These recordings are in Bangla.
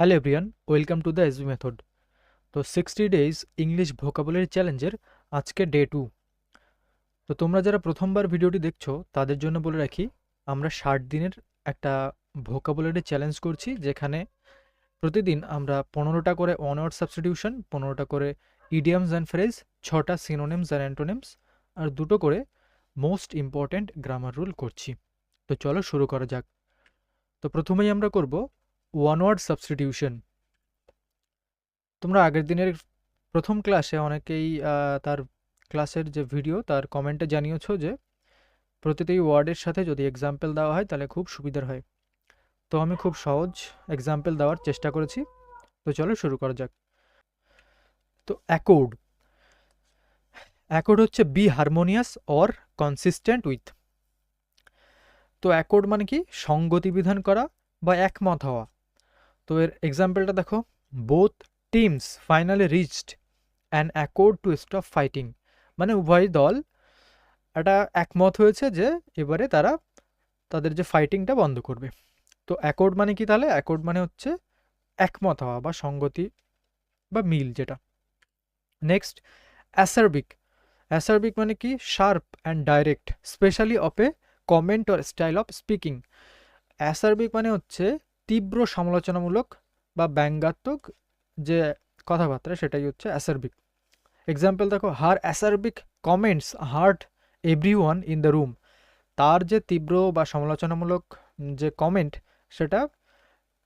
Hello everyone, welcome to the SB method. তো 60 ডেজ ইংলিশ ভোকাবুলারি চ্যালেঞ্জের আজকে ডে 2। তো তোমরা যারা প্রথমবার ভিডিওটি দেখছো তাদের জন্য বলে রাখি, আমরা 60 দিনের একটা ভোকাবুলারি চ্যালেঞ্জ করছি, যেখানে প্রতিদিন আমরা 15টা করে ওয়ান ওয়ার্ড সাবস্টিটিউশন, 15টা করে ইডিয়ামস অ্যান্ড ফ্রেজ, 6টা সিনোনিমস অ্যান্ড অ্যান্টোনিমস, আর 2টো করে মোস্ট ইম্পর্ট্যান্ট গ্রামার রুল করছি। তো চলো শুরু করা যাক। তো প্রথমেই আমরা করব ওয়ান ওয়ার্ড সাবস্টিটিউশন। তোমরা আগের দিনের প্রথম ক্লাসে অনেকেই তার ক্লাসের যে ভিডিও তার কমেন্টে জানিয়েছো যে প্রতিটি ওয়ার্ডের সাথে যদি এক্সাম্পল দেওয়া হয় তাহলে খুব সুবিধার হয়। তো আমি খুব সহজ এক্সাম্পল দেওয়ার চেষ্টা করেছি। তো চলো শুরু করা যাক। তো অ্যাকর্ড, অ্যাকর্ড হচ্ছে be harmonious or consistent with. তো অ্যাকর্ড মানে কি সঙ্গতি বিধান করা বা একমত হওয়া। তো এর এক্সাম্পলটা দেখো, both teams finally reached an accord to stop fighting. মানে উভয় দল একটা একমত হয়েছে যে এবারে তারা তাদের যে ফাইটিংটা বন্ধ করবে। তো অ্যাকর্ড মানে কি তাহলে? অ্যাকর্ড মানে হচ্ছে একমত হওয়া বা সঙ্গতি বা মিল যেটা। নেক্সট, অ্যাসার্বিক। অ্যাসার্বিক মানে কি sharp and direct, specially of a comment or style of speaking. Acerbic মানে হচ্ছে তীব্র সমালোচনামূলক বা ব্যঙ্গাত্মক যে কথাবার্তা, সেটাই হচ্ছে অ্যাসার্বিক। এক্সাম্পল দেখো, her acerbic comments hurt everyone in the room. তার যে তীব্র বা সমালোচনামূলক যে কমেন্ট, সেটা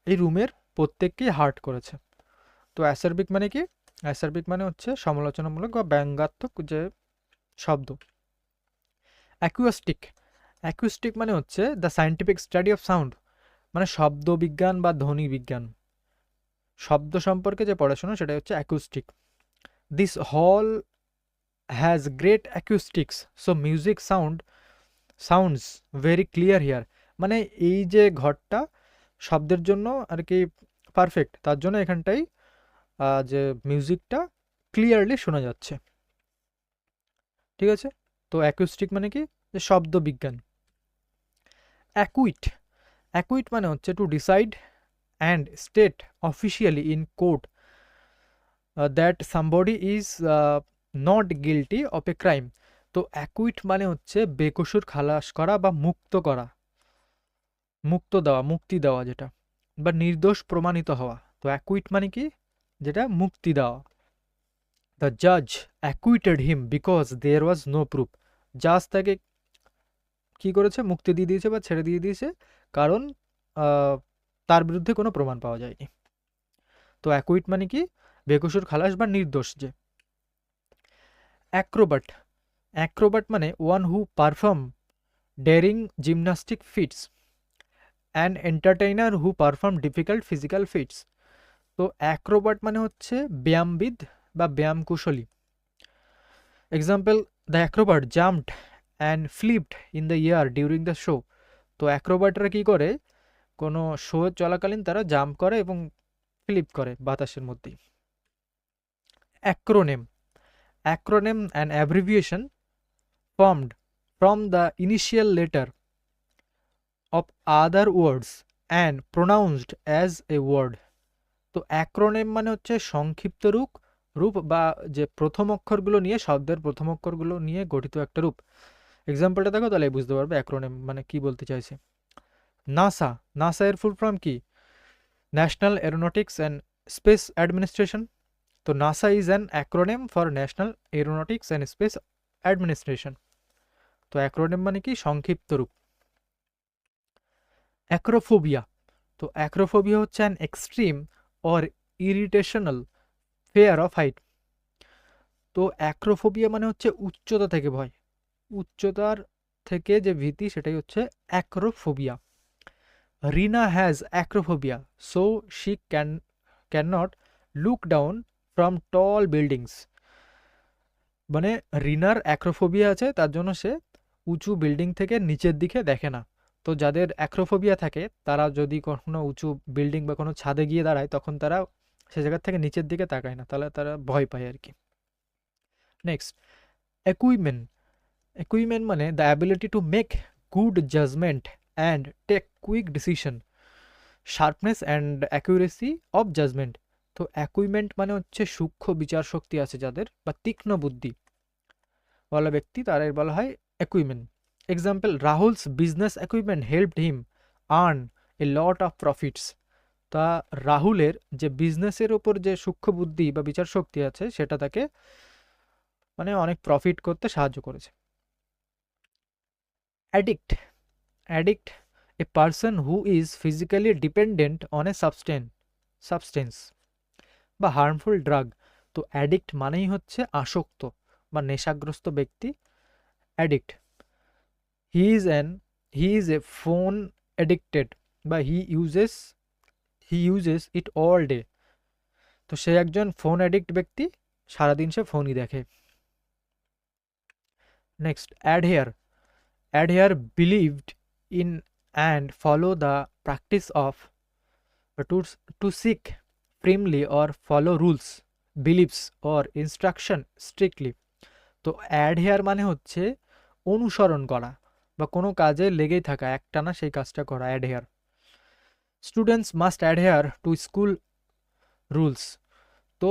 এই রুমের প্রত্যেককেই হার্ট করেছে। তো অ্যাসার্বিক মানে কি? অ্যাসার্বিক মানে হচ্ছে সমালোচনামূলক বা ব্যঙ্গাত্মক যে শব্দ। অ্যাকুয়াস্টিক, অ্যাকুস্টিক মানে হচ্ছে the scientific study of sound, মানে শব্দ বিজ্ঞান বা ধ্বনি বিজ্ঞান, শব্দ সম্পর্কে যে পড়াশোনা সেটা হচ্ছে acoustic. This hall has great acoustics, so music sounds very clear here. মানে এই যে ঘরটা শব্দের জন্য আর কি পারফেক্ট, তার জন্য এখানটাই যে মিউজিকটা ক্লিয়ারলি শোনা যাচ্ছে। ঠিক আছে? তো অ্যাকুস্টিক মানে কি? যে শব্দ বিজ্ঞান। অ্যাকুইট, অ্যাকুইট মানে হচ্ছে to decide and state officially in court that somebody is not guilty of a crime. তো অ্যাকুইট মানে হচ্ছে বেকসুর খালাস করা বা মুক্ত করা, মুক্ত দেওয়া, মুক্তি দেওয়া যেটা, বা নির্দোষ প্রমাণিত হওয়া। তো অ্যাকুইট মানে কি? যেটা মুক্তি দেওয়া। দ্য জাজ acquitted him because there was no proof. জাজ তাকে কি করেছে? মুক্তি দিয়ে দিয়েছে বা ছেড়ে দিয়ে দিয়েছে, কারণ তার বিরুদ্ধে কোনো প্রমাণ পাওয়া যায়নি। তো অ্যাকুইট মানে কি? বেকসুর খালাস বা নির্দোষ যে। অ্যাক্রোবাট, অ্যাক্রোবাট মানে one who perform daring gymnastic feats, an entertainer who perform difficult physical feats. তো অ্যাক্রোবাট মানে হচ্ছে ব্যায়ামবিদ বা ব্যায়াম কুশলী। Example, the acrobat jumped and flipped in the air during the show. তো অ্যাক্রোবাটরা কি করে? কোনো শো চলাকালীন তারা জাম্প করে এবং ফ্লিপ করে বাতাসের মধ্যেই। Acronym, acronym an abbreviation formed from the initial letter of other words and pronounced as a word. তো অ্যাক্রোনেম মানে হচ্ছে সংক্ষিপ্ত রূপ রূপ বা যে প্রথম অক্ষরগুলো নিয়ে, শব্দের প্রথম অক্ষরগুলো নিয়ে গঠিত একটা রূপ। এক্সাম্পলটা দেখো, তাহলে বুঝতে পারবে অ্যাক্রোনেম মানে কি বলতে চাইছে। নাসা, নাসা এর ফুল ফর্ম কি? National Aeronautics and Space Administration. তো NASA is an acronym for National Aeronautics and Space Administration. তো অ্যাক্রোনেম মানে কি? সংক্ষিপ্ত রূপ। অ্যাক্রোফোবিয়া, তো অ্যাক্রোফোবিয়া হচ্ছে an extreme or irrational fear of height. তো অ্যাক্রোফোবিয়া মানে হচ্ছে উচ্চতা থেকে ভয়, উচ্চতার থেকে যে ভীতি, সেটাই হচ্ছে acrophobia. Rina has acrophobia, so she can not look down from tall buildings. মানে রিনার অ্যাক্রোফোবিয়া আছে, তার জন্য সে উঁচু বিল্ডিং থেকে নিচের দিকে দেখে না। তো যাদের অ্যাক্রোফোবিয়া থাকে তারা যদি কোনো উঁচু বিল্ডিং বা কোনো ছাদে গিয়ে দাঁড়ায়, তখন তারা সে জায়গার থেকে নিচের দিকে তাকায় না, তাহলে তারা ভয় পায় আর কি। নেক্সট, একুইপমেন্ট, একুইপমেন্ট মানে the ability to make good judgement and take quick decision. Sharpness and accuracy of judgement. তো অ্যাকুইমেন্ট মানে হচ্ছে সূক্ষ্ম বিচার শক্তি আছে যাদের, বা তীক্ষ্ণ বুদ্ধি বলা ব্যক্তি, তাদের বলা হয় acumen. Example, Rahul's business acumen helped him earn a lot of profits. তা রাহুলের যে বিজনেসের ওপর যে সূক্ষ্ম বুদ্ধি বা বিচার শক্তি আছে সেটা তাকে মানে অনেক প্রফিট করতে সাহায্য করেছে। Addict, addict a person who is physically dependent on a substance বা হার্মফুল ড্রাগ। তো অ্যাডিক্ট মানেই হচ্ছে আসক্ত বা নেশাগ্রস্ত ব্যক্তি, addict. He is an he is a phone addicted বা হি ইউজেস ইট অল ডে। তো সে একজন ফোন অ্যাডিক্ট ব্যক্তি, সারাদিন সে ফোনই দেখে। Next, adhere, adhere believed in and follow the practice of, to to stick firmly or follow rules beliefs or instruction strictly. তো অ্যাডহেয়ার মানে হচ্ছে অনুসরণ করা বা কোনো কাজে লেগেই থাকা, একটানা সেই কাজটা করা, adhere. Students must adhere to school rules. তো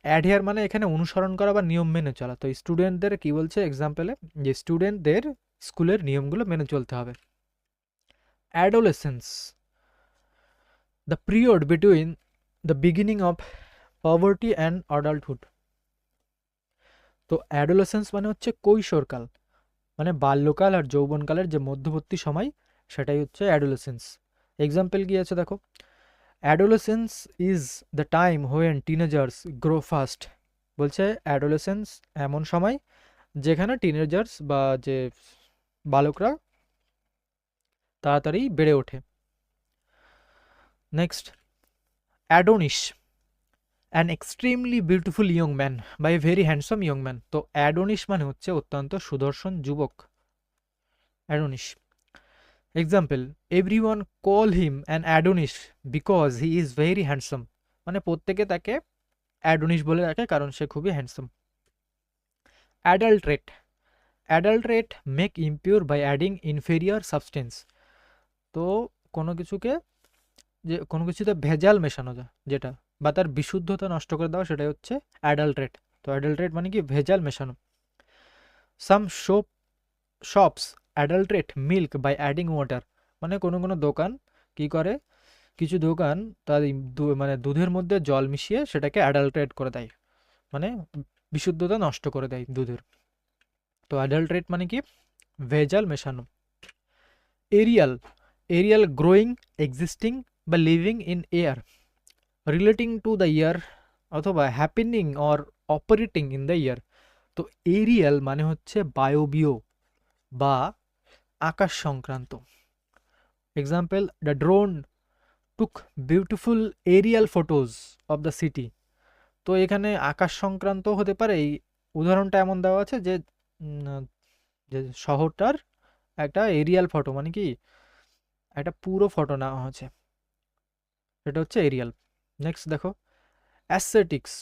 অ্যাডহেয়ার মানে এখানে অনুসরণ করা বা নিয়ম মেনে চলা। তো স্টুডেন্টদের কি বলছে এক্সাম্পলে, যে স্টুডেন্টদের স্কুলের নিয়মগুলো মেনে চলতে হবে। Adolescence, the period between the beginning of poverty and adulthood. তো অ্যাডোলেসেন্স মানে হচ্ছে কৈশোরকাল, মানে বাল্যকাল আর যৌবনকালের যে মধ্যবর্তী সময় সেটাই হচ্ছে অ্যাডোলেসেন্স। এক্সাম্পল কি আছে দেখো, adolescence is the time when teenagers grow fast. বলছে অ্যাডোলেসেন্স এমন সময় যেখানে টিনেজার্স বা যে বালকরা তাড়াতাড়ি বেড়ে ওঠে। Next, Adonis, an extremely beautiful young man বা a very handsome young man. তো অ্যাডোনিস মানে হচ্ছে অত্যন্ত সুদর্শন যুবক, Adonis. Example, everyone call him an Adonis because he is very handsome. মানে প্রত্যেকে তাকে অ্যাডোনিস বলে রাখে কারণ সে খুবই handsome. Adulterate, adulterate make impure by adding inferior substance. তো কোনো কিছুতে ভেজাল মেশানো যায় যেটা, বা তার বিশুদ্ধতা নষ্ট করে দেওয়া, সেটাই হচ্ছে অ্যাডাল্ট্রেট। তো অ্যাডাল্ট্রেট মানে কি ভেজাল মেশানো। Some shops adulterate milk by adding water. মানে কোনো দোকান কি করে, কিছু দোকান তার মানে দুধের মধ্যে জল মিশিয়ে সেটাকে অ্যাডাল্ট্রেট করে দেয়, মানে বিশুদ্ধতা নষ্ট করে দেয় দুধের। তো অ্যাডাল্ট্রেট মানে কি ভেজাল মেশানো। এরিয়াল, এরিয়াল গ্রোয়িং, এক্সিস্টিং বা living in air, relating to the air অথবা happening or operating in the air. তো এরিয়াল মানে হচ্ছে বায়বীয় বা আকাশ সংক্রান্ত। Example, the drone took beautiful aerial photos of the city. তো এখানে আকাশ সংক্রান্ত হতে পারে। এই উদাহরণটা এমন দেওয়া আছে যে যে শহরটার একটা এরিয়াল ফটো, মানে কি একটা পুরো ফটো নেওয়া হয়েছে, সেটা হচ্ছে এরিয়াল। নেক্সট দেখো, অ্যাসথেটিক্স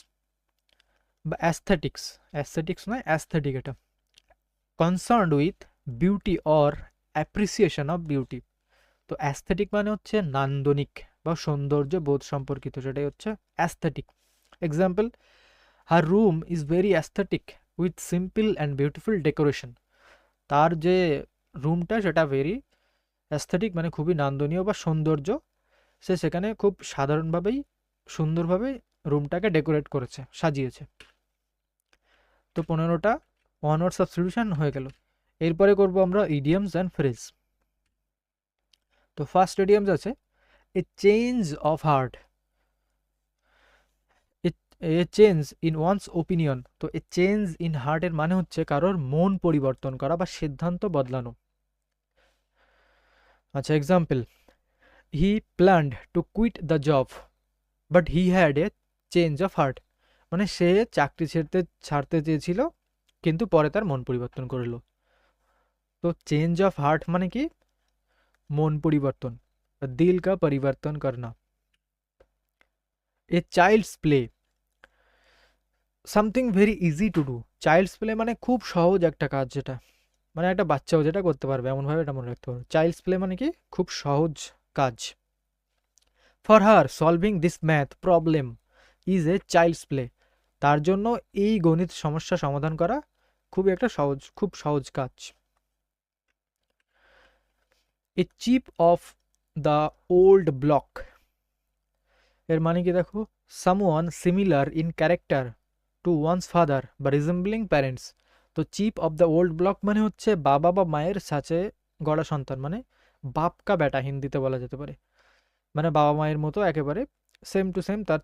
বা অ্যাস্থেটিক্স, অ্যাস্থেটিক্স নয় অ্যাস্থেটিক, এটা concerned with beauty or appreciation of beauty. তো অ্যাস্থেটিক মানে হচ্ছে নান্দনিক বা সৌন্দর্য বোধ সম্পর্কিত, সেটাই হচ্ছে aesthetic. Example, her room is very aesthetic with simple and beautiful decoration. তার যে রুমটা সেটা ভেরি অ্যাস্থেটিক মানে খুবই নান্দনীয় বা সৌন্দর্য, সে সেখানে খুব সাধারণভাবেই সুন্দরভাবে রুমটাকে ডেকোরেট করেছে, সাজিয়েছে। তো 15টা ওয়ান ওয়ার্ড সাবস্টিটিউশন হয়ে গেল। এরপরে করব আমরা ইডিয়মস অ্যান্ড ফ্রেজ। তো ফার্স্ট ইডিয়মস আছে এ change of heart, A change in once opinion. তো এ চেঞ্জ ইন হার্টের মানে হচ্ছে কারোর মন পরিবর্তন করা বা সিদ্ধান্ত বদলানো। আচ্ছা, example, he planned to quit the job but he had a change of heart. মানে সে চাকরি ছাড়তে চেয়েছিল কিন্তু পরে তার মন পরিবর্তন করলো। তো চেঞ্জ অফ হার্ট মানে কি মন পরিবর্তন, দিল কা পরিবর্তন করনা। A child's play, something very easy to do. Child's play মানে খুব সহজ একটা কাজ, যেটা মানে একটা বাচ্চাও যেটা করতে পারবে, এমনভাবে এটা মনে রাখতে পারবে। চাইল্ডস প্লে মানে কি খুব সহজ কাজ। For her solving this math problem is a child's play. তার জন্য এই গণিত সমস্যা সমাধান করা খুব সহজ কাজ। A chip of the old block এর মানে কি দেখো, someone similar in character to one's father বা রিজেম্বলিং প্যারেন্টস। তো chip of the old block মানে হচ্ছে বাবা বা মায়ের সাথে গড়া সন্তান, মানে বাপ কা বেটা হিন্দিতে বলা যেতে পারে। মানে বাবা মায়ের মতো একেবারে সেম টু সেম তার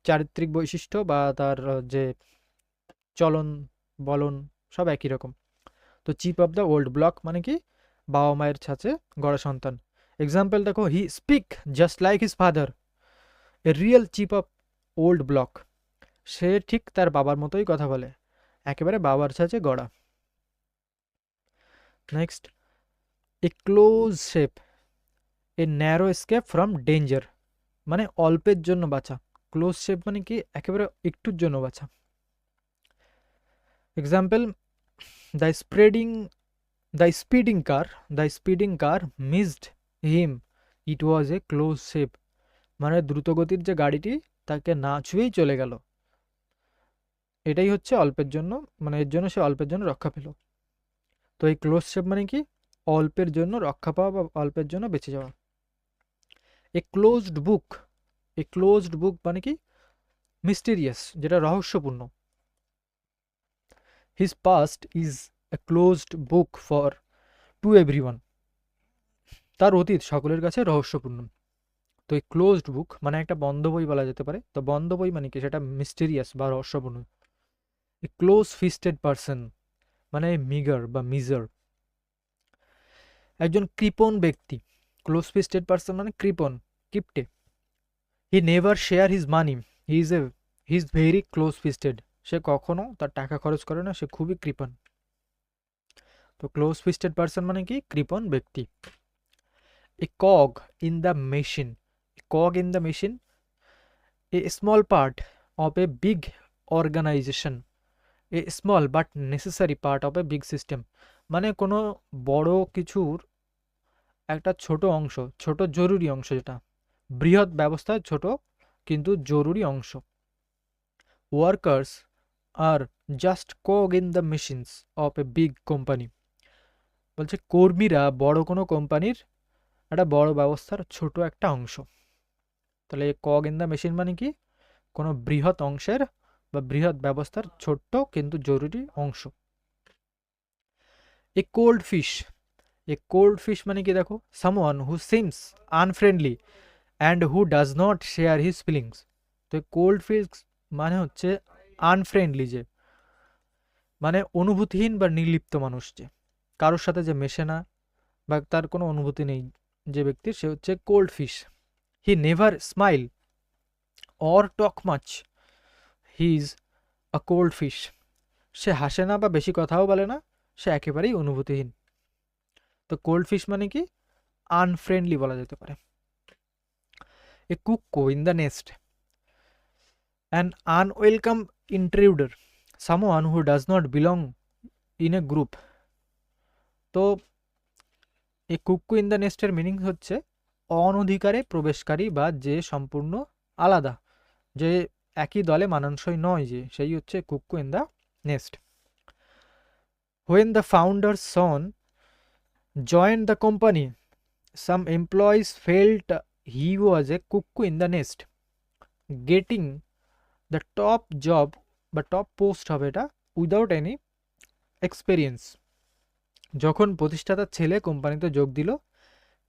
চারিত্রিক বৈশিষ্ট্য বা তার যে চলন বলন সব একই রকম। তো chip of the old block মানে কি বাবা মায়ের ছাঁচে গড়া সন্তান। এক্সাম্পল দেখো, he speak just like his father, a real chip of old block. সে ঠিক তার বাবার মতোই কথা বলে, একেবারে বাবার ছাঁচে গড়া। Next, a close shape, A narrow escape from danger, মানে অল্পের জন্য বাঁচা। ক্লোজ শেপ মানে কি একেবারে একটুর জন্য বাঁচা। Example, the spreading the speeding car missed him, it was a close shape, মানে দ্রুতগতির যে গাড়িটি তাকে না ছুঁয়েই চলে গেল। এটাই হচ্ছে অল্পের জন্য, মানে এর জন্য সে অল্পের জন্য রক্ষা পেল। তো এই ক্লোজ শেপ মানে কি অল্পের জন্য রক্ষা পাওয়া বা অল্পের জন্য বেঁচে যাওয়া। এ ক্লোজড বুক মানে কি মিস্টেরিয়াস, যেটা রহস্যপূর্ণ। His past is a closed book for to everyone, তার অতীত সকলের কাছে রহস্যপূর্ণ। তো এই ক্লোজড বুক মানে একটা বন্ধ বই বলা যেতে পারে। তো বন্ধ বই মানে কি সেটা মিস্টেরিয়াস বা রহস্যপূর্ণ। এ ক্লোজ ফিস্টেড পারসন মানে মিগার বা মিজার, একজন কৃপণ ব্যক্তি। ক্লোজ ফিস্টেড পারসন মানে কৃপণ, কিপটে। He never share his money, he is very close fisted, সে কখনো তার টাকা খরচ করে না, সে খুবই কৃপণ। তো ক্লোজ ফিস্টেড পারসন মানে কি কৃপণ ব্যক্তি। A cog in the machine, a small part of a big organization, a small but necessary part of a big system, মানে কোনো বড় কিছুর একটা ছোট অংশ, ছোট জরুরি অংশ, যেটা বৃহৎ ব্যবস্থার ছোট কিন্তু জরুরি অংশ। Workers are just cog in the machines of a big company, বলছে কর্মীরা বড় কোনো কোম্পানির একটা বড় ব্যবস্থার ছোট একটা অংশ। তাহলে কগ ইন দ্য মেশিন মানে কি কোনো বৃহৎ অংশের বা বৃহৎ ব্যবস্থার ছোট্ট কিন্তু জরুরি অংশ। এ কোল্ড ফিশ মানে কি দেখো, someone who seems unfriendly and who does not share his feelings. তো কোল্ড ফিশ মানে হচ্ছে আনফ্রেন্ডলি, যে মানে অনুভূতিহীন বা নির্লিপ্ত মানুষ, যে কারোর সাথে যে মেশে না বা তার কোনো অনুভূতি নেই যে ব্যক্তির, সে হচ্ছে cold fish. He never smile or talk much, he is a cold fish. সে হাসে না বা বেশি কথাও বলে না, সে একেবারেই অনুভূতিহীন। তো কোল্ড ফিশ মানে কি আনফ্রেন্ডলি বলা যেতে পারে। A cuckoo in the nest, an unwelcome intruder, someone who does not belong in a group. তো এই কুক্কু ইন দ্য নেস্টের মিনিং হচ্ছে অনধিকারে প্রবেশকারী বা যে সম্পূর্ণ আলাদা, যে একই দলে মানানসই নয়, যে সেই হচ্ছে cuckoo in the nest. When the founder's son joined the company, some employees felt he was a cuckoo in the nest, getting the top job বা টপ পোস্ট হবে এটা উইদাউট এনি এক্সপেরিয়েন্স। যখন প্রতিষ্ঠাতার ছেলে কোম্পানিতে যোগ দিল,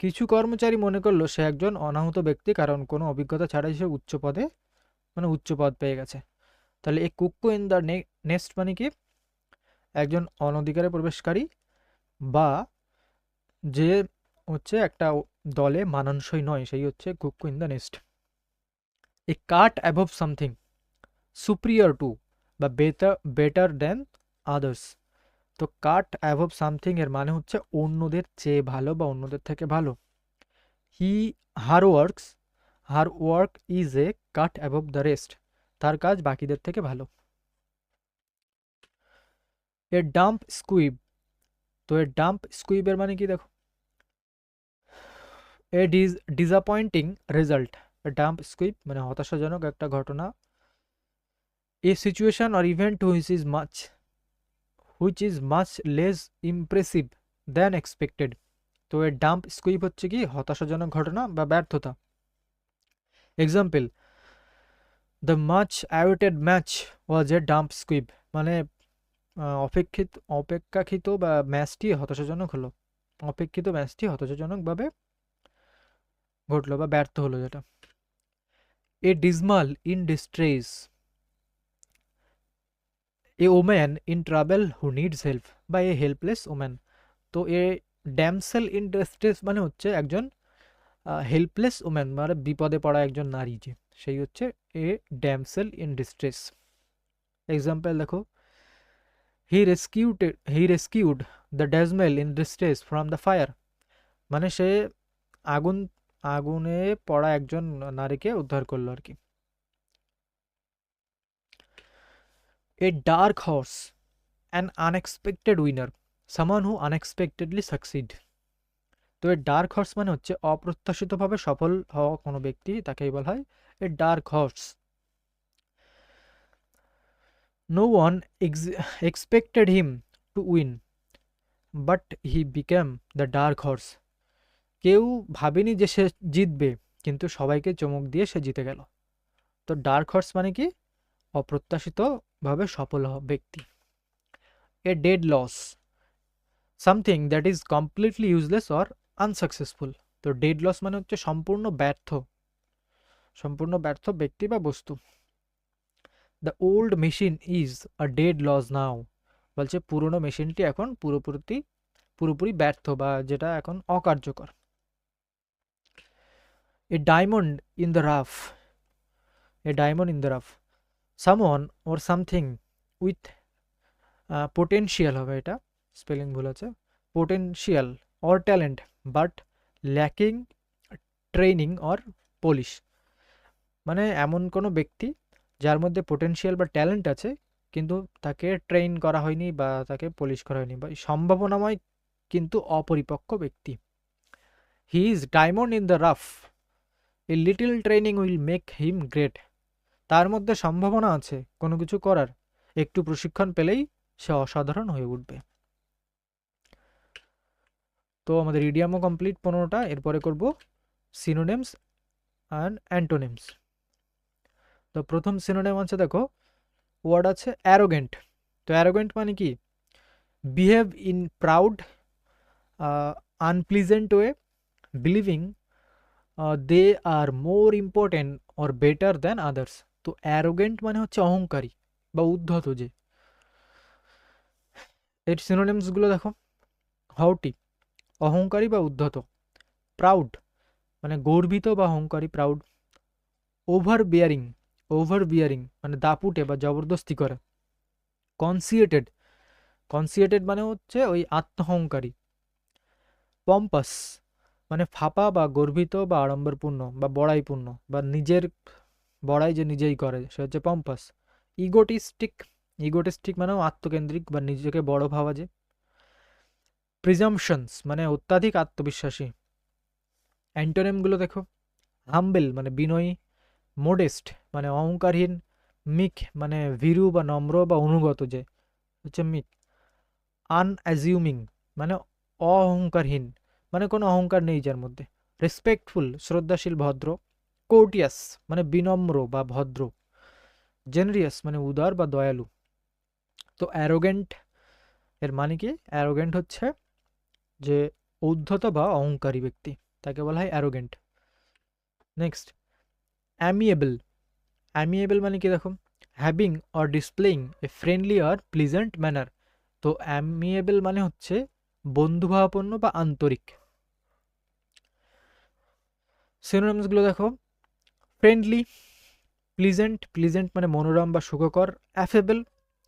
কিছু কর্মচারী মনে করলো সে একজন অনাহূত ব্যক্তি, কারণ কোনো অভিজ্ঞতা ছাড়াই সে উচ্চ পদ পেয়ে গেছে। তাহলে এই কুক্কু ইন দ্য নেস্ট মানে কি একজন অনধিকারে প্রবেশকারী বা যে হচ্ছে একটা দলে মানানসই নয়, সেই হচ্ছে cuckoo in the nest. A cut above something superior to বা বেটার দেন আদার্স। তো কাট অ্যাবভ সামথিং এর মানে হচ্ছে অন্যদের চেয়ে ভালো বা অন্যদের থেকে ভালো। He her work is a cut above the rest, তার কাজ বাকিদের থেকে ভালো। এ ডাম্প স্কুইব, তো এ ডাম্প স্কুইবের মানে কি দেখো, এ ডিসঅ্যাপয়েন্টিং রেজাল্ট ডাম্প স্কুইপ মানে হতাশাজনক একটা ঘটনা। A situation or event which is much less impressive than expected. তো এর ডাম্প স্কুইপ হচ্ছে কি হতাশাজনক ঘটনা বা ব্যর্থতা। Example, the much awaited match was a damp squib, মানে অপেক্ষাকৃত বা ম্যাচটি হতাশাজনক হলো, অপেক্ষিত ম্যাচটি হতাশাজনকভাবে ঘটলো বা ব্যর্থ হলো যেটা। A damsel in distress, a woman in trouble who needs help বা এ হেল্পলেস ওম্যান। তো এ ড্যামসেল ইন ডিস্ট্রেস মানে হচ্ছে একজন হেল্পলেস ওম্যান, মানে বিপদে পড়া একজন নারী, যে সেই হচ্ছে a damsel in distress. Example দেখো, he rescued the damsel in distress from the fire, মানে সে আগুন আগুনে পড়া একজন নারীকে উদ্ধার করলো আর কি। এ dark horse an unexpected winner, সামান হু আনএক্সপেক্টেডলি সাকসিড। তো এ ডার্ক হর্স মানে হচ্ছে অপ্রত্যাশিতভাবে সফল হওয়া কোনো ব্যক্তি, তাকেই বলা হয় a dark horse. No one expected him to win but he became the dark horse, কেউ ভাবেনি যে সে জিতবে, কিন্তু সবাইকে চমক দিয়ে সে জিতে গেল। তো ডার্ক হর্স মানে কি অপ্রত্যাশিতভাবে সফল হওয়া ব্যক্তি। A dead loss, something that is completely useless or unsuccessful. তো ডেড লস মানে হচ্ছে সম্পূর্ণ ব্যর্থ ব্যক্তি বা বস্তু। The old machine is a dead loss now, বলছে পুরনো মেশিনটি এখন পুরোপুরি ব্যর্থ বা যেটা এখন অকার্যকর। A diamond in the rough, a diamond in the rough, someone or something with potential হবে, এটা স্পেলিং ভুল আছে, potential or talent but lacking training or polish, মানে এমন কোনো ব্যক্তি যার মধ্যে পোটেনশিয়াল বা ট্যালেন্ট আছে কিন্তু তাকে ট্রেন করা হয়নি বা তাকে পলিশ করা হয়নি, বা সম্ভাবনাময় কিন্তু অপরিপক্ক ব্যক্তি। He is diamond in the rough, a little training will make him great, তার মধ্যে সম্ভাবনা আছে কোনো কিছু করার, একটু প্রশিক্ষণ পেলেই সে অসাধারণ হয়ে উঠবে। তো আমাদের ইডিয়ামও কমপ্লিট 15টা, এরপরে করব সিনোনিমস অ্যান্ড অ্যান্টোনিমস। তো প্রথম সিনোনিম আছে, দেখো ওয়ার্ড আছে অ্যারোগেন্ট। তো অ্যারোগেন্ট মানে কি behave in proud unpleasant way, believing they are more important or better than others. তো অ্যারোগেন্ট মানে হচ্ছে অহংকারী বা উদ্ধত যে। এর সিনোনিমসগুলো দেখো, হাউটি অহংকারী বা উদ্ধত, প্রাউড মানে গর্বিত বা অহংকারী প্রাউড, ওভার বিয়ারিং মানে দাপুটে বা জবরদস্তি করে, কনসিয়েটেড মানে হচ্ছে ওই আত্মহংকারী, পম্পাস মানে ফাঁপা বা গর্বিত বা আড়ম্বরপূর্ণ বা বড়াইপূর্ণ বা নিজের বড়াই যে নিজেই করে সে হচ্ছে পম্পাস, ইগোটিস্টিক মানেও আত্মকেন্দ্রিক বা নিজেকে বড় ভাবা যে, প্রিজাম্পশনস মানে অত্যাধিক আত্মবিশ্বাসী। অ্যান্টোনিমগুলো দেখো, হাম্বেল মানে বিনয়ী, মোডেস্ট মানে অহংকারহীন, মিক মানে ভীরু বা নম্র বা অনুগত যে হচ্ছে মিক, আনঅ্যাজিউমিং মানে অহংকারহীন মানে কোনো অহংকার নেই যার মধ্যে, রেসপেক্টফুল শ্রদ্ধাশীল ভদ্র, কোর্টিয়াস মানে বিনম্র বা ভদ্র, জেনারিয়াস মানে উদার বা দয়ালু। তো অ্যারোগেন্ট এর মানে কি, অ্যারোগেন্ট হচ্ছে যে ঔদ্ধত বা অহংকারী ব্যক্তি, তাকে বলা হয় অ্যারোগেন্ট। নেক্সট অ্যামিয়েবল মানে কি দেখো, having or displaying a friendly or pleasant manner. তো অ্যামিয়েবল মানে হচ্ছে বন্ধুভাবাপন্ন বা আন্তরিক। সিনোনিমসগুলো দেখো, ফ্রেন্ডলি, প্লিজেন্ট মানে মনোরম বা সুখকর,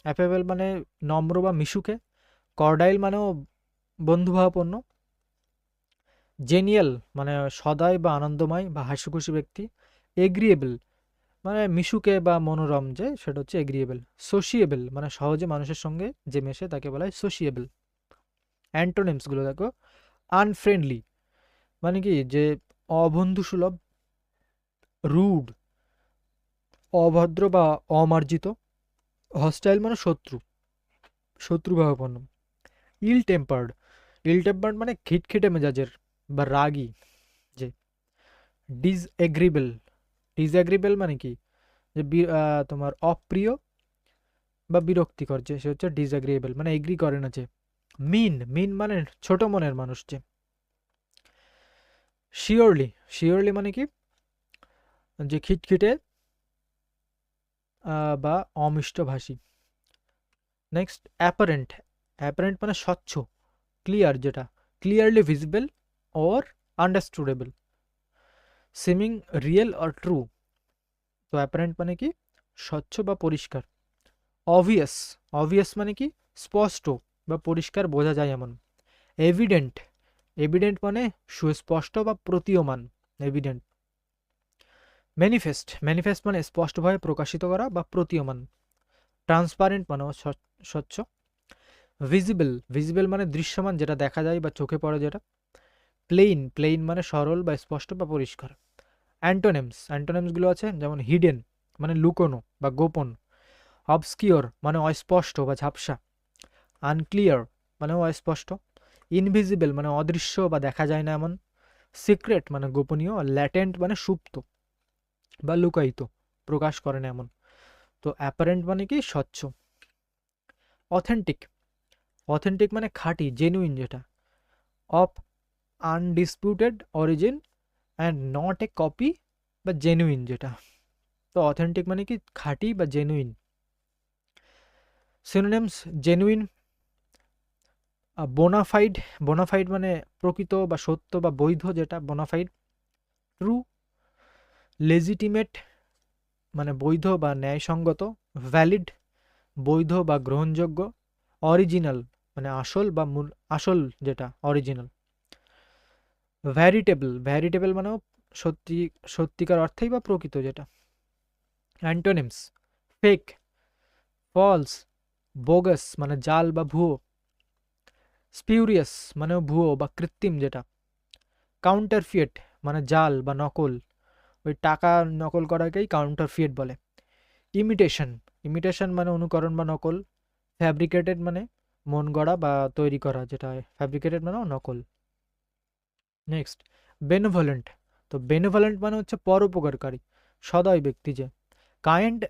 অ্যাফেবল মানে নম্র বা মিশুকে, কর্ডাইল মানেও বন্ধুভাবাপন্ন, জেনিয়াল মানে সদয় বা আনন্দময় বা হাস্যখুশি ব্যক্তি, এগ্রিয়েবল মানে মিশুকে বা মনোরম যে সেটা হচ্ছে এগ্রিয়েবল, সোশিয়েবল মানে সহজে মানুষের সঙ্গে যে মেশে তাকে বলা হয় সোশিয়েবল। অ্যান্টোনিমসগুলো দেখো, আনফ্রেন্ডলি মানে কি যে অবন্ধুসুলভ, রুড, অভদ্র বা অমার্জিত। হস্টাইল মানে শত্রু, শত্রুভাবাপন্ন। ইল টেম্পার্ড, ইল টেম্পার্ড মানে খিটখিটে মেজাজের বা রাগী যে। ডিসএগ্রিবল, ডিসএগ্রিবল মানে কি, যে তোমার অপ্রিয় বা বিরক্তিকর যে, সে হচ্ছে ডিসএগ্রিয়েবল, মানে এগ্রি করে না যে। মিন, মিন মানে ছোট মনের মানুষ যে। শিওরলি, শিওরলি মানে কি, যে খিটখিটে বা অমিষ্টভাষী। নেক্সট অ্যাপারেন্ট, অ্যাপারেন্ট মানে স্বচ্ছ, ক্লিয়ার যেটা, clearly visible or understandable. Seeming real or true, তো অ্যাপারেন্ট মানে কি স্বচ্ছ বা পরিষ্কার। অবভিয়াস, অবভিয়াস মানে কি স্পষ্ট বা পরিষ্কার বোঝা যায় এমন। এভিডেন্ট, এভিডেন্ট মানে সুস্পষ্ট বা প্রতীয়মান, এভিডেন্ট। ম্যানিফেস্ট, ম্যানিফেস্ট মানে স্পষ্টভাবে প্রকাশিত করা বা প্রতীয়মান। ট্রান্সপারেন্ট মানে স্বচ্ছ। ভিজিবল, ভিজিবল মানে দৃশ্যমান, যেটা দেখা যায় বা চোখে পড়ে যেটা। প্লেইন, প্লেইন মানে সরল বা স্পষ্ট বা পরিষ্কার। অ্যান্টোনেমস, অ্যান্টোনেমসগুলো আছে যেমন হিডেন মানে লুকোনো বা গোপন। অবস্কিওর মানে অস্পষ্ট বা ঝাপসা। আনক্লিয়ার মানে অস্পষ্ট। ইনভিজিবল মানে অদৃশ্য বা দেখা যায় না এমন। সিক্রেট মানে গোপনীয়। ল্যাটেন্ট মানে সুপ্ত বা লুকায়িত, প্রকাশ করে না এমন। তো অ্যাপারেন্ট মানে কি স্বচ্ছ। অথেন্টিক, অথেন্টিক মানে খাঁটি, জেনুইন যেটা। Of undisputed origin and not a copy বা জেনুইন যেটা। তো অথেন্টিক মানে কি খাঁটি বা genuine. Synonyms genuine, bona fide, bona fide মানে প্রকৃত বা সত্য বা বৈধ যেটা, বোনাফাইড। ট্রু, লেজিটিমেট মানে বৈধ বা ন্যায়সঙ্গত। ভ্যালিড, বৈধ বা গ্রহণযোগ্য। অরিজিনাল মানে আসল বা মূল, আসল যেটা অরিজিনাল। ভ্যারিটেবল, ভ্যারিটেবল মানেও সত্যি, সত্যিকার অর্থেই বা প্রকৃত যেটা। অ্যান্টোনিমস ফেক, ফলস, বোগাস মানে জাল বা ভুয়ো। স্পিউরিয়াস মানেও ভুয়ো বা কৃত্রিম যেটা। কাউন্টারফিয়েট মানে জাল বা নকল, ওই টাকা নকল করাকেই কাউন্টারফিয়েট বলে। ইমিটেশন, ইমিটেশন মানে অনুকরণ বা নকল। ফ্যাব্রিকেটেড মানে মন গড়া বা তৈরি করা যেটা, ফ্যাব্রিকেটেড মানেও নকল। নেক্সট বেনেভলেন্ট, তো বেনেভলেন্ট মানে হচ্ছে পরোপকারী, সদয় ব্যক্তি যে। Kind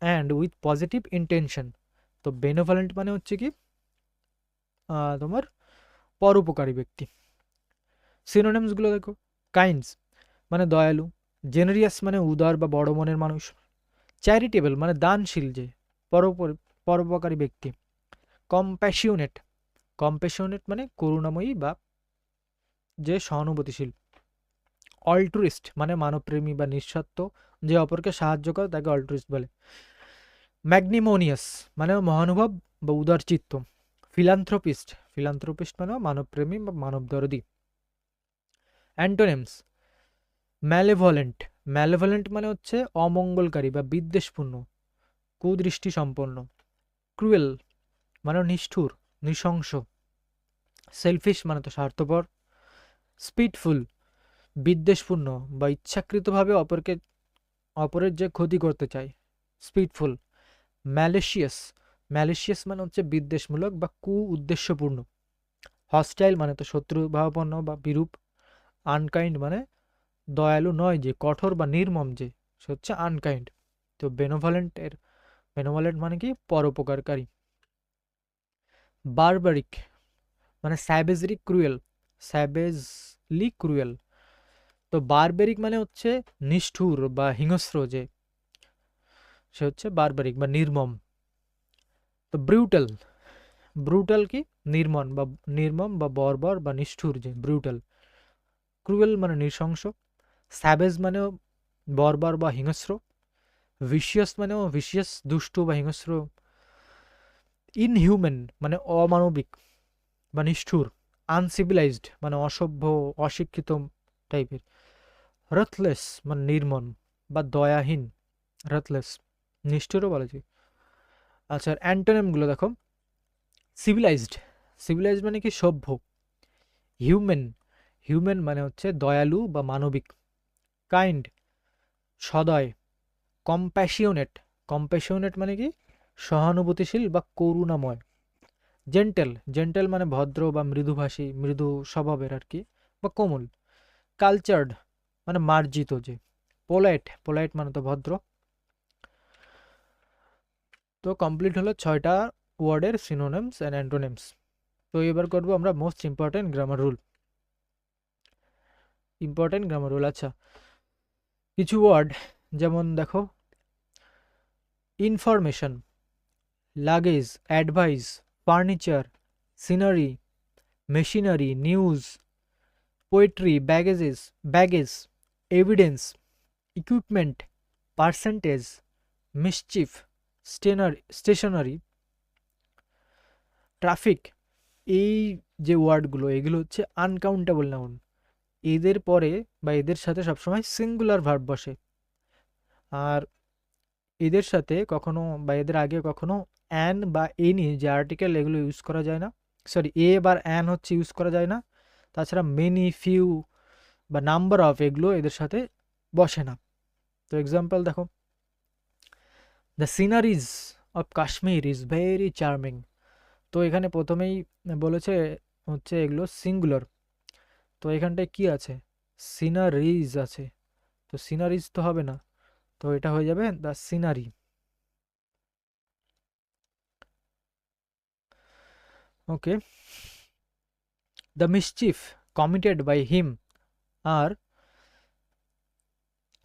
and with positive intention, তো বেনেভলেন্ট মানে হচ্ছে কি তোমার পরোপকারী ব্যক্তি। সিনোনিমসগুলো দেখো। কাইন্ডস মানে দয়ালু। জেনারিয়াস মানে উদার বা বড় মনের মানুষ। চ্যারিটেবল মানে দানশীল যে, পরোপকারী ব্যক্তি। কম্প্যাশিওনেট, কম্প্যাশিওনেট মানে করুণাময়ী বা যে সহানুভূতিশীল। অল্ট্রুইস্ট মানে মানবপ্রেমী বা নিঃস্বার্থ, যে অপরকে সাহায্য করে তাকে অল্ট্রুইস্ট বলে। ম্যাগনিমোনিয়াস মানে মহানুভব বা উদারচিত্ত। ফিলান্থ্রোপিস্ট, ফিলান্থ্রোপিস্ট মানে মানবপ্রেমী বা মানবদরদী। অ্যান্টোনিমস ম্যালেভলেন্ট, ম্যালেভলেন্ট মানে হচ্ছে অমঙ্গলকারী বা বিদ্বেষপূর্ণ, কুদৃষ্টি সম্পন্ন। ক্রুয়েল মানে নিষ্ঠুর, নৃশংস। সেলফিশ মানে তো স্বার্থপর। স্পিডফুল বিদ্বেষপূর্ণ বা ইচ্ছাকৃতভাবে অপরের যে ক্ষতি করতে চায়, স্পিডফুল। ম্যালেশিয়াস, ম্যালেশিয়াস মানে হচ্ছে বিদ্বেষমূলক বা উদ্দেশ্যপূর্ণ। হস্টাইল মানে তো শত্রুভাবাপন্ন বা বিরূপ। আনকাইন্ড মানে দয়ালু নয় যে, কঠোর বা নির্মম যে, সে হচ্ছে আনকাইন্ড। তো বেনোভলেন্ট মানে কি পরোপকারী। বারবারিক মানে স্যাভেজলি ক্রুয়েল, স্যাভেজলি ক্রুয়েল। তো বারবেরিক মানে হচ্ছে নিষ্ঠুর বা হিংস্র যে, সে হচ্ছে বারবারিক বা নির্মম। তো ব্রুটাল, ব্রুটাল কি নির্মম বা বর্বর বা নিষ্ঠুর যে, ব্রুটাল। ক্রুয়েল মানে নৃশংস। স্যাভেজ মানেও বর্বর বা হিংস্র। ভিশিয়াস মানেও ভিশিয়াস, দুষ্টু বা হিংস্র। ইনহিউম্যান মানে অমানবিক বা নিষ্ঠুর। আনসিভিলাইজড মানে অসভ্য, অশিক্ষিত টাইপের। রথলেস মানে নির্মম বা দয়াহীন, রথলেস, নিষ্ঠুরও বলা যায়। আচ্ছা অ্যান্টোনিমগুলো দেখো। সিভিলাইজড, সিভিলাইজড মানে কি সভ্য। হিউম্যান, হিউম্যান মানে হচ্ছে দয়ালু বা মানবিক। কাইন্ড, সদয়। কম্প্যাশিওনেট, কম্প্যাশিওনেট মানে কি সহানুভূতিশীল বা করুণাময়। জেন্টেল, জেন্টেল মানে ভদ্র বা মৃদুভাষী, মৃদু স্বভাবের আর কি, বা কোমল। কালচার্ড মানে মার্জিত যে। পোলাইট, পোলাইট মানে তো ভদ্র। তো কমপ্লিট হলো 6টা ওয়ার্ডের সিনোনিমস অ্যান্ড অ্যান্টোনিমস। তো এবার করবো আমরা most important grammar rule. Important grammar rule, আচ্ছা কিছু ওয়ার্ড যেমন দেখো, information, luggage, advice, furniture, scenery, machinery, news, poetry, baggage, evidence, equipment, percentage, mischief, stationery, traffic. এই যে ওয়ার্ডগুলো এগুলো হচ্ছে আনকাউন্টেবল নাউন। এদের পরে বা এদের সাথে সবসময় সিঙ্গুলার ভার্ব বসে, আর এদের সাথে কখনো বা এদের আগে কখনো অ্যান বা এনি যে আর্টিকেল এগুলো ইউজ করা যায় না, সরি এ বা অ্যান হচ্ছে ইউজ করা যায় না। তাছাড়া মেনি, ফিউ বা নাম্বার অফ এগুলো এদের সাথে বসে না। তো এক্সাম্পল দেখো, the sceneries of Kashmir is very charming. তো এখানে প্রথমেই বলেছে হচ্ছে এগুলো সিঙ্গুলার, তো এখানটায় কি আছে, সিনারিজ আছে, তো সিনারিজ তো হবে না, তো এটা হয়ে যাবে the scenery. Okay, the mischief committed by him are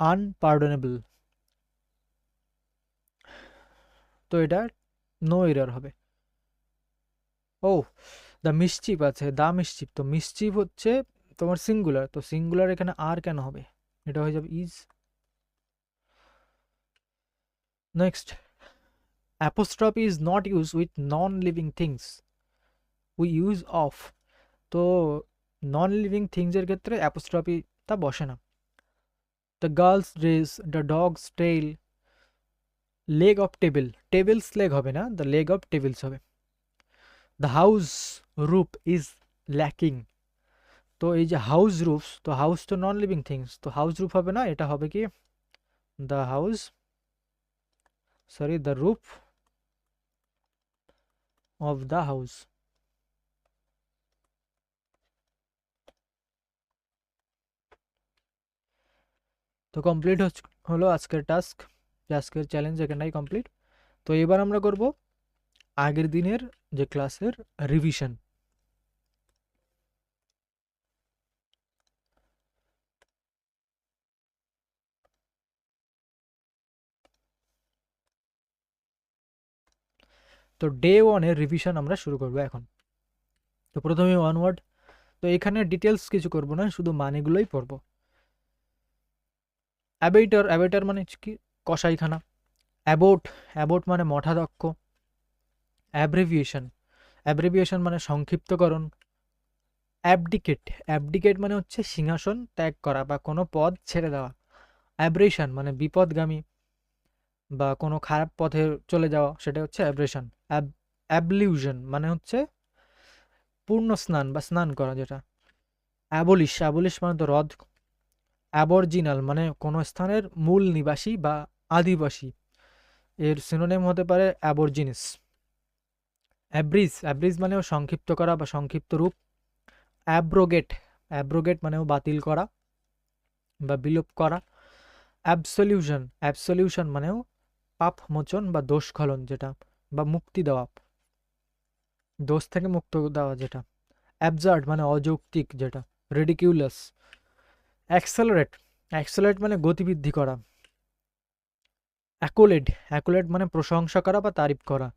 unpardonable. তো এটা নো এরার হবে। ও, দ্য মিসচিফ আছে, দ্য মিসচিফ, তো মিসচিফ হচ্ছে তোমার সিঙ্গুলার, তো সিঙ্গুলার এখানে আর কেন হবে, এটা হয়ে যাবে is. Next, apostrophe is not use with non living things, we use of. তো নন লিভিং থিংসের ক্ষেত্রে অ্যাপোস্ট্রফিটা বসে না। The girl's dress, the dog's tail, leg of table, table's leg হবে না, দ্য লেগ অফ টেবিলস হবে। The house roof is lacking. তো এই যে হাউস রুফস, তো হাউস তো নন লিভিং থিংস, তো হাউস রুফ হবে না, এটা হবে কি the house, sorry the roof of the house. তো কমপ্লিট হলো আজকের টাস্ক, আজকের চ্যালেঞ্জ এখানটাই কমপ্লিট। তো এবার আমরা করব আগের দিনের যে ক্লাসের রিভিশন। তো ডে ওয়ানের রিভিশন আমরা শুরু করব এখন। তো প্রথমে ওয়ান ওয়ার্ড, তো এখানে ডিটেলস কিছু করব না, শুধু মানেগুলোই পড়ব। অ্যাবেটার, অ্যাবেটার মানে কি কসাইখানা। অ্যাবোট, অ্যাবোট মানে মঠাধ্যক্ষ। অ্যাব্রিভিয়েশন, অ্যাব্রিভিয়েশন মানে সংক্ষিপ্তকরণ। অ্যাবডিকেট, অ্যাবডিকেট মানে হচ্ছে সিংহাসন ত্যাগ করা বা কোনো পদ ছেড়ে দেওয়া। অ্যাব্রেশন মানে বিপদগামী বা কোনো খারাপ পথে চলে যাওয়া, সেটা হচ্ছে অ্যাব্রেশন। অ্যাবলিউশন মানে হচ্ছে পূর্ণ স্নান বা স্নান করা যেটা। অ্যাবলিশ, অ্যাবলিশ মানে তো রদ। অ্যাবরজিনাল মানে কোনো স্থানের মূল নিবাসী বা আদিবাসী, এর সিনোনিম হতে পারে অ্যাবরজিনিস। অ্যাব্রিজ, অ্যাব্রিজ মানেও সংক্ষিপ্ত করা বা সংক্ষিপ্ত রূপ। অ্যাব্রোগেট, অ্যাব্রোগেট মানেও বাতিল করা বা বিলোপ করা। অ্যাবসলিউশন, অ্যাবসলিউশন মানেও পাপ মোচন বা দোষ খলন যেটা, বা মুক্তি দেওয়া, দোষ থেকে মুক্ত দেওয়া যেটা। অ্যাবজার্ড মানে অযৌক্তিক যেটা, রিডিকিউলাস। অ্যাক্সেলারেট, অ্যাক্সেলারেট মানে গতিবৃদ্ধি করা। অ্যাকোলেড, অ্যাকোলেড মানে প্রশংসা করা বা তারিফ করা।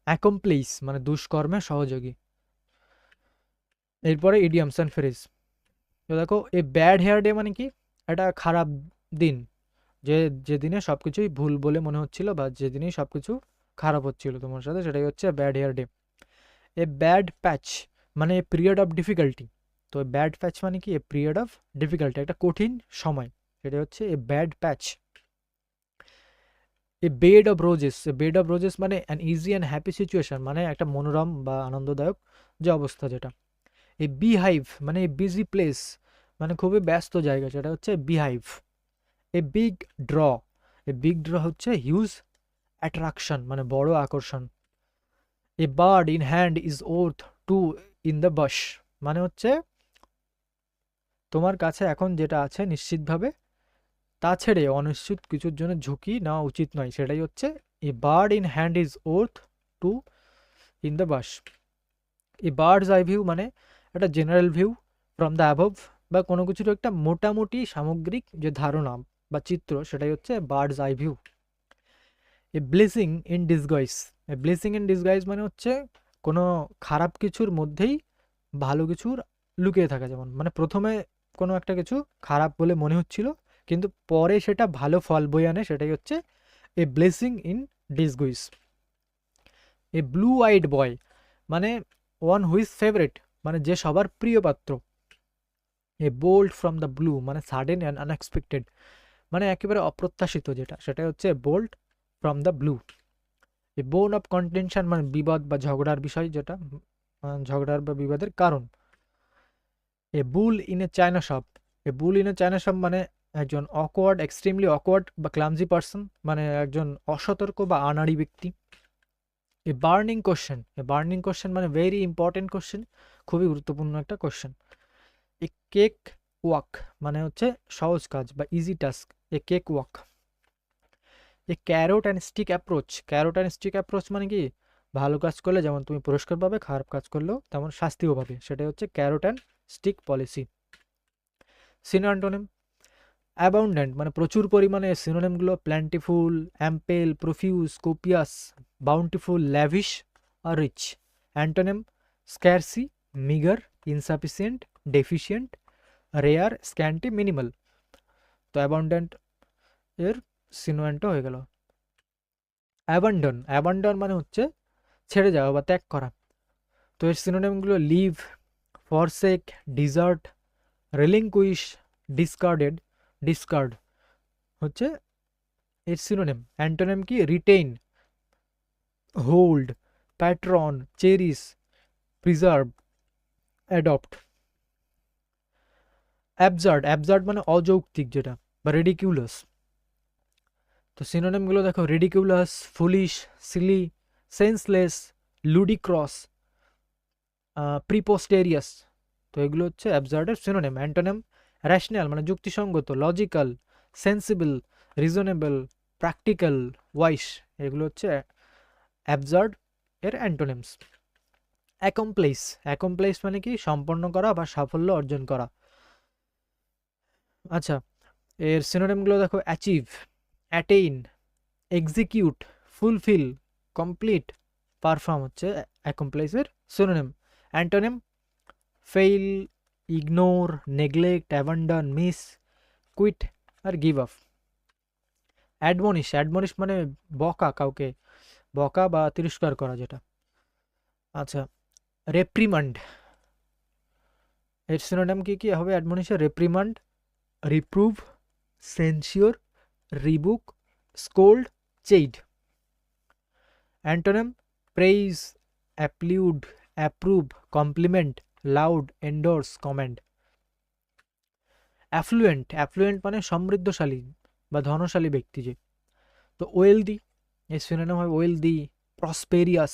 অ্যাকমপ্লিস মানে দুষ্কর্মে সহযোগী। এরপরে ইডিয়ামস অ্যান্ড ফ্রেজ। তো দেখো, এই ব্যাড হেয়ার ডে মানে কি, এটা খারাপ দিন, যে যেদিনে সবকিছুই ভুল বলে মনে হচ্ছিল বা যেদিনেই সবকিছু খারাপ হচ্ছিল তোমার সাথে, সেটাই হচ্ছে bad hair day. A bad patch মানে এ পিরিয়ড অফ ডিফিকাল্টি। তো ব্যাড প্যাচ মানে কি, এ পিরিয়ড অফ ডিফিকাল্টি, একটা কঠিন সময়, সেটা হচ্ছে a bad patch. A bed of roses, a bed of roses মানে an easy and happy situation, মানে একটা মনোরম বা আনন্দদায়ক যে অবস্থা যেটা। এই বিহাইভ মানে বিজি প্লেস, মানে খুবই ব্যস্ত জায়গা, সেটা হচ্ছে beehive. A big draw, a big draw হচ্ছে হিউজ অ্যাট্রাকশন মানে বড় আকর্ষণ। A bird in hand is worth two in the bush, মানে হচ্ছে তোমার কাছে এখন যেটা আছে নিশ্চিতভাবে, তা ছেড়ে অনিশ্চিত কিছুর জন্য ঝুঁকি নেওয়া উচিত নয়, সেটাই হচ্ছে a bird in hand is worth two in the bush. A bird's eye view মানে একটা general view from the above, বা কোনো কিছুর একটা মোটামুটি সামগ্রিক যে ধারণা বা চিত্র, সেটাই হচ্ছে birds eye view. A blessing in disguise, A blessing in disguise মানে হচ্ছে কোনো খারাপ কিছুর মধ্যেই ভালো কিছুর লুকিয়ে থাকা, যেমন মানে প্রথমে কোনো একটা কিছু খারাপ বলে মনে হচ্ছিল কিন্তু পরে সেটা ভালো ফল বয়ে আনে, সেটাই হচ্ছে a blessing in disguise. A blue eyed boy মানে ওয়ান হুইজ ফেভারিট, মানে যে সবার প্রিয় পাত্র। A bolt from the blue মানে সাডেন অ্যান্ড আনএক্সপেক্টেড, মানে একেবারে অপ্রত্যাশিত যেটা, সেটাই হচ্ছে bolt from the blue. A bone of contention মানে বিবাদ বা ঝগড়ার বিষয়, যেটা ঝগড়ার বা বিবাদের কারণ। A bull in a china shop, a bull in a china shop মানে একজন অকওয়ার্ড, এক্সট্রিমলি অকওয়ার্ড বা ক্লামজি পার্সন, মানে একজন অসতর্ক বা আনাড়ি ব্যক্তি। A burning question, a burning question মানে ভেরি ইম্পর্টেন্ট কোশ্চেন, খুবই গুরুত্বপূর্ণ একটা কোশ্চেন। এ কেক ওয়াক মানে হচ্ছে সহজ কাজ বা easy task, a cake walk. A carrot and stick approach, carrot and stick approach মানে কি, ভালো কাজ করলে যেমন তুমি পুরস্কার পাবে, খারাপ কাজ করলেও তেমন শাস্তিও পাবে, সেটাই হচ্ছে carrot and stick policy. Synonym, abundant মানে প্রচুর পরিমাণে, সিনোনিমগুলো plentiful, ample, profuse, copious, bountiful, lavish আর rich. Antonym scarce, meager, insufficient, deficient, rare, scanty, minimal. তো অ্যাবাউন্ডেন্ট এর সিনোয়ান্টো হয়ে গেল। অ্যাবান্ডন, অ্যাবান্ডন মানে হচ্ছে ছেড়ে যাওয়া বা ত্যাগ করা। তো এর সিনোনিমগুলো লিভ, ফরসেক, ডিজার্ট, রেলিংকুইশ, ডিসকার্ডেড, ডিসকার্ড হচ্ছে এর সিনোনিম। অ্যান্টোনিম কি, retain, hold, patron, cherished, preserve, adopt. Absurd, absurd মানে অযৌক্তিক যেটা, বা রেডিকিউলাস। তো সিনোনিমগুলো দেখো, রিডিকিউলাস, ফুলিশ, সিলি, সেন্সলেস, লুডিক্রস, প্রিপোস্টেরিয়াস। তো এগুলো হচ্ছে অ্যাবজার্ডের সিনোনিম। অ্যান্টোনিম র্যাশনাল মানে যুক্তিসঙ্গত, logical, sensible, reasonable, practical, wise, এগুলো হচ্ছে অ্যাবজার্ড এর অ্যান্টোনিমস। অ্যাকমপ্লেস, অ্যাকমপ্লেস মানে কি, সম্পন্ন করা বা সাফল্য অর্জন করা। আচ্ছা, এর সিনোনিমগুলো দেখো, achieve, attain, execute, fulfil, complete, perform হচ্ছে অ্যাকমপ্লেসের synonym. Antonym fail, ignore, neglect, abandon, miss, quit আর গিভ আপ। অ্যাডমনিশ, অ্যাডমনিশ মানে বকা, কাউকে বকা বা তিরস্কার করা যেটা। আচ্ছা, রেপ্রিমান্ড, এর সিনোনিম কি কি হবে অ্যাডমনিশে? Reprimand, reprove, censure, rebuke, scold, chide. Antonym praise, applaud, approve, compliment, laud, endorse, commend. Affluent, affluent মানে সমৃদ্ধশালী বা ধনশালী ব্যক্তি যে। তো ওয়েলদি, এর সিনোনিম হয় wealthy, prosperous,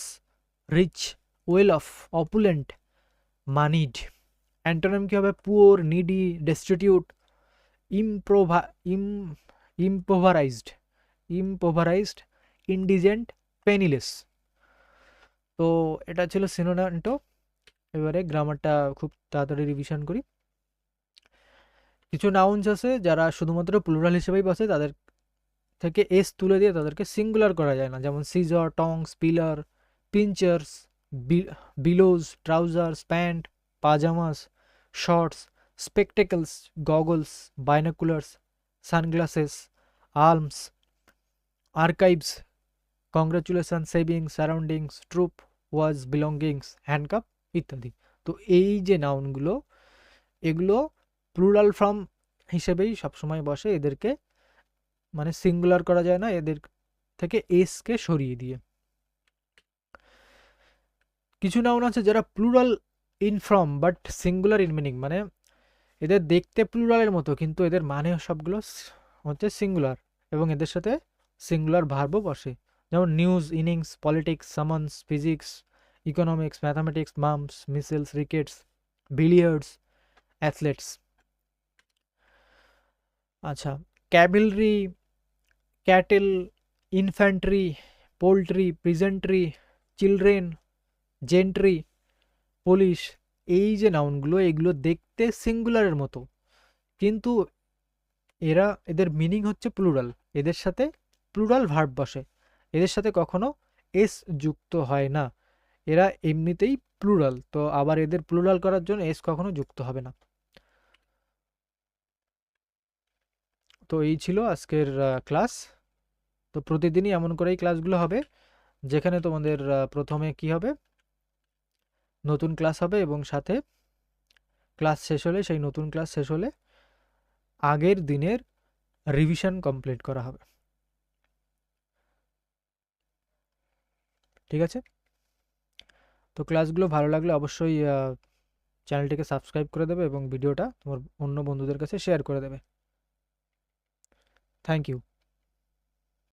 rich, well off, opulent, moneyed. Antonym কি হবে? পুওর, নিডি, ডেস্টিটিউট, ইমপ্রোভা ইম ইম্পোভারাইজড, ইম্পোভারাইজড, ইনডিজেন্ট, পেনিলেস। তো এটা ছিল সিনোনিমটো। এবারে গ্রামারটা খুব তাড়াতাড়ি রিভিশন করি। কিছু নাউন্স আছে যারা শুধুমাত্র প্লুরাল হিসেবেই বসে, তাদের থেকে এস তুলে দিয়ে তাদেরকে সিঙ্গুলার করা যায় না, যেমন scissors, tongs, pliers, pincers, bellows, trousers, pants, pyjamas, shorts, spectacles, goggles, binoculars, sunglasses, arms, archives, congratulation, savings, surroundings, troop, wages, belongings, handcuff ইত্যাদি। তো এই যে নাউনগুলো, এগুলো প্লুরাল ফর্ম হিসেবেই সবসময় বসে, এদেরকে মানে সিঙ্গুলার করা যায় না, এদের থেকে এসকে সরিয়ে দিয়ে। কিছু নাউন আছে যারা plural in form but singular in meaning, মানে এদের দেখতে প্লুরালের মতো কিন্তু এদের মানে সবগুলো হচ্ছে সিঙ্গুলার এবং এদের সাথে সিঙ্গুলার ভার্বও বসে, যেমন news, innings, politics, summons, physics, economics, mathematics, mumps, measles, rickets, billiards, athletics. আচ্ছা, cavalry, cattle, infantry, poultry, peasantry, children, gentry, police, এই যে নাউনগুলো এগুলো দেখতে সিঙ্গুলারের মতো, কিন্তু এদের মিনিং হচ্ছে প্লুরাল। এদের সাথে প্লুরাল ভার্ব বসে, এদের সাথে কখনো এস যুক্ত হয় না, এরা এমনিতেই প্লুরাল। তো আবার এদের প্লুরাল করার জন্য এস কখনো যুক্ত হবে না। তো এই ছিল আজকের ক্লাস। তো প্রতিদিনই এমন করেই ক্লাসগুলো হবে, যেখানে তোমাদের প্রথমে কি হবে, নতুন ক্লাস হবে এবং সাথে ক্লাস শেষ হলে, সেই নতুন ক্লাস শেষ হলে আগের দিনের রিভিশন কমপ্লিট করা হবে। ঠিক আছে? তো ক্লাসগুলো ভালো লাগলে অবশ্যই চ্যানেলটিকে সাবস্ক্রাইব করে দেবে এবং ভিডিওটা তোমার অন্য বন্ধুদের কাছে শেয়ার করে দেবে। Thank you.